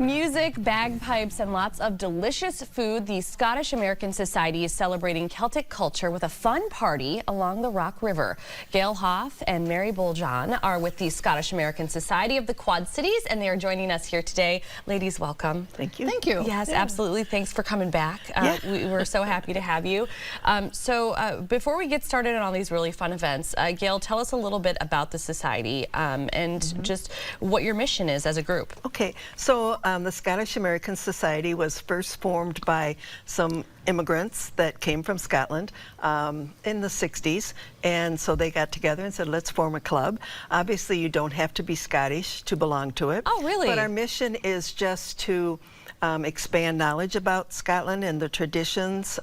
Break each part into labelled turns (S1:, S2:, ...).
S1: Music, bagpipes, and lots of delicious food. The Scottish American Society is celebrating Celtic culture with a fun party along the Rock River. Gail Hoff and Mary Boljon are with the Scottish American Society of the Quad Cities, and they are joining us here today. Ladies, welcome.
S2: Thank you.
S1: Thank you. Yes, absolutely. Thanks for coming back. We're so happy to have you. Before we get started on all these really fun events, Gail, tell us a little bit about the Society and just what your mission is as a group.
S2: Okay, so the Scottish American Society was first formed by some immigrants that came from Scotland in the 60s, and so they got together and said, let's form a club. Obviously, you don't have to be Scottish to belong to it.
S1: Oh, really?
S2: But our mission is just to expand knowledge about Scotland and the traditions.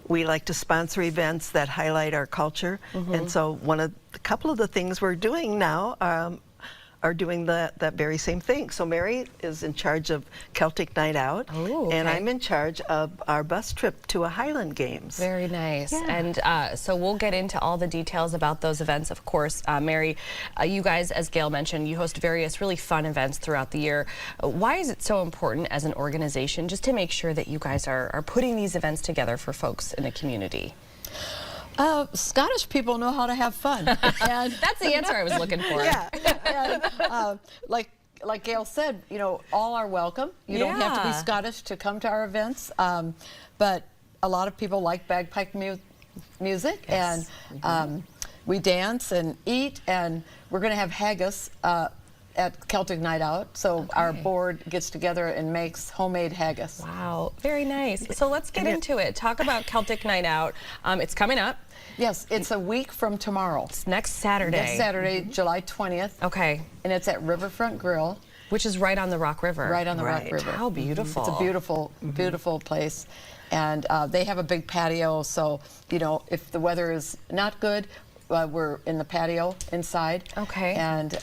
S2: We like to sponsor events that highlight our culture, and so a couple of the things we're doing now are doing that very same thing. So Mary is in charge of Celtic Night Out, and I'm in charge of our bus trip to a Highland Games.
S1: Very nice.
S2: Yeah.
S1: And so we'll get into all the details about those events, of course. Mary, you guys, as Gail mentioned, you host various really fun events throughout the year. Why is it so important as an organization just to make sure that you guys are putting these events together for folks in the community?
S3: Scottish people know how to have fun. And
S1: that's the answer I was looking for.
S3: Yeah. And, like Gail said, you know, all are welcome. You don't have to be Scottish to come to our events. But a lot of people like bagpipe music, and we dance and eat, and we're going to have haggis at Celtic Night Out, so our board gets together and makes homemade haggis.
S1: Wow, very nice. So let's get into it. Talk about Celtic Night Out. It's coming up.
S3: Yes, it's a week from tomorrow.
S1: It's next Saturday.
S3: Next Saturday, July 20th.
S1: Okay.
S3: And it's at Riverfront Grill.
S1: Which is right on the Rock River.
S3: Right on the Rock River.
S1: How beautiful.
S3: It's a beautiful, beautiful place. And they have a big patio, so, you know, if the weather is not good, we're in the patio inside.
S1: Okay.
S3: And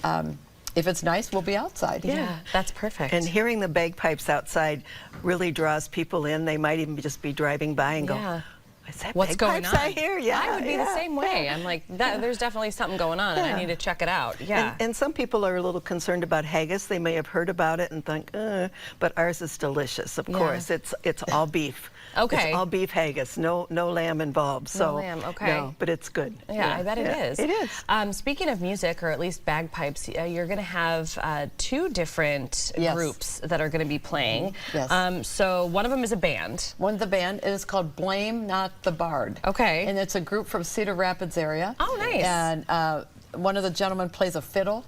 S3: if it's nice, we'll be outside.
S1: Yeah, that's perfect.
S2: And hearing the bagpipes outside really draws people in. They might even just be driving by and go, is that
S1: what's going on?
S2: I hear? Yeah,
S1: I would be the same way. I'm like, there's definitely something going on, and I need to check it out. Yeah.
S2: And some people are a little concerned about haggis. They may have heard about it and think, but ours is delicious. Of course, it's all beef.
S1: Okay.
S2: It's all beef haggis. No lang involved. So
S1: no lamb. Okay.
S2: No, but it's good.
S1: Yeah, I bet it is.
S2: It is.
S1: Speaking of music, or at least bagpipes, you're going to have two different groups that are going to be playing.
S3: Yes.
S1: So one of them is a band.
S3: One of the band is called Blame Not the Bard.
S1: Okay.
S3: And it's a group from Cedar Rapids area.
S1: Oh, nice.
S3: And one of the gentlemen plays a fiddle,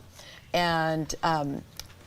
S3: and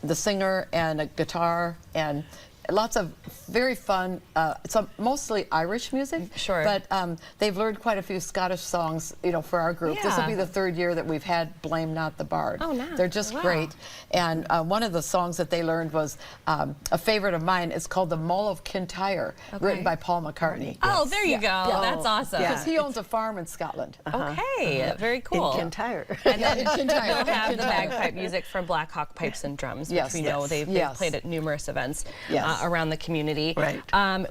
S3: the singer and a guitar, and lots of very fun, it's mostly Irish music.
S1: Sure.
S3: But they've learned quite a few Scottish songs, you know, for our group.
S1: Yeah.
S3: This will be the third year that we've had Blame Not the Bard.
S1: Oh, nice.
S3: They're just great. And one of the songs that they learned was a favorite of mine. It's called The Mull of Kintyre, written by Paul McCartney.
S1: Oh, there you go. Yeah. That's awesome.
S3: Because he owns a farm in Scotland.
S1: Okay, very cool.
S2: In Kintyre.
S1: And then you'll have the bagpipe music from Black Hawk Pipes and Drums, which we know they've played at numerous events around the community.
S2: Right.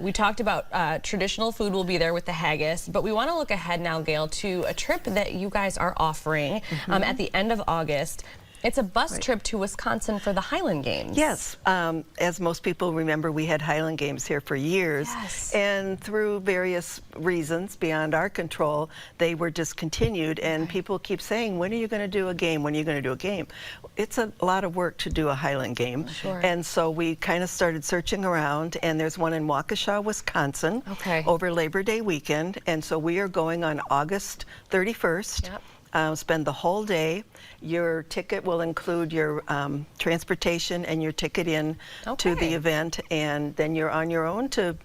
S1: We talked about traditional food will be there with the haggis, but we want to look ahead now, Gail, to a trip that you guys are offering at the end of August. It's a bus trip to Wisconsin for the Highland Games.
S2: Yes. As most people remember, we had Highland Games here for years.
S1: Yes.
S2: And through various reasons beyond our control, they were discontinued. And people keep saying, when are you going to do a game? When are you going to do a game? It's a lot of work to do a Highland Game.
S1: Sure.
S2: And so we kind of started searching around. And there's one in Waukesha, Wisconsin, over Labor Day weekend. And so we are going on August 31st.
S1: Yep.
S2: Spend the whole day. Your ticket will include your transportation and your ticket in to the event, and then you're on your own to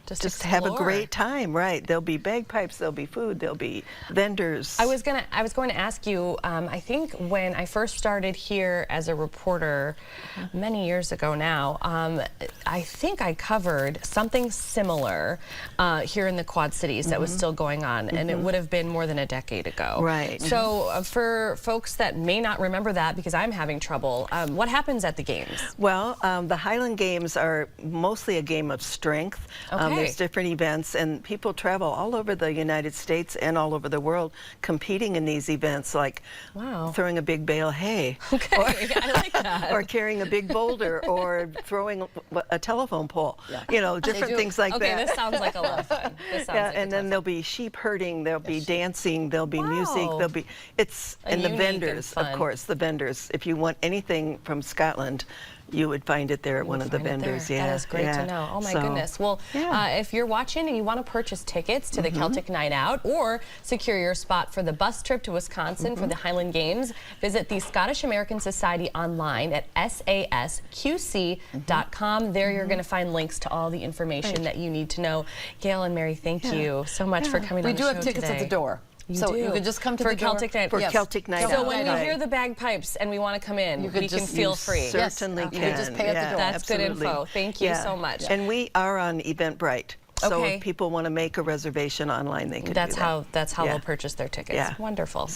S2: just have a great time. Right. There'll be bagpipes, there'll be food, there'll be vendors.
S1: I was going to ask you, I think when I first started here as a reporter many years ago now, I think I covered something similar here in the Quad Cities that was still going on, and it would have been more than a decade ago.
S2: Right.
S1: So for folks that may not remember that, because I'm having trouble, what happens at the games?
S2: Well, the Highland Games are mostly a game of strength. there's different events, and people travel all over the United States and all over the world competing in these events, like throwing a big bale of hay,
S1: Okay, I like that.
S2: or carrying a big boulder, or throwing a telephone pole. You know, different things like that.
S1: Okay, this sounds like a lot of fun. This sounds like
S2: and then there'll be sheep herding, there'll be dancing, there'll be music, there'll be and the vendors, of course, the vendors. If you want anything from Scotland, you would find it there at one of the vendors.
S1: Yeah, that is great to know. Oh my goodness. Well, if you're watching and you want to purchase tickets to the Celtic Night Out or secure your spot for the bus trip to Wisconsin for the Highland Games, visit the Scottish American Society online at sasqc.com. There you're going to find links to all the information that you need to know. Gail and Mary, thank you so much for coming on the show today.
S3: We do have tickets at the door. You can just come to the
S1: Celtic Night.
S2: For Celtic Night Out.
S1: So when we hear the bagpipes and we want to come in, we can feel free.
S2: Certainly can.
S3: You can just pay at the door.
S1: That's good info. Thank you so much.
S2: And we are on Eventbrite. So if people want to make a reservation online, they can do that.
S1: That's how they'll purchase their tickets. Wonderful.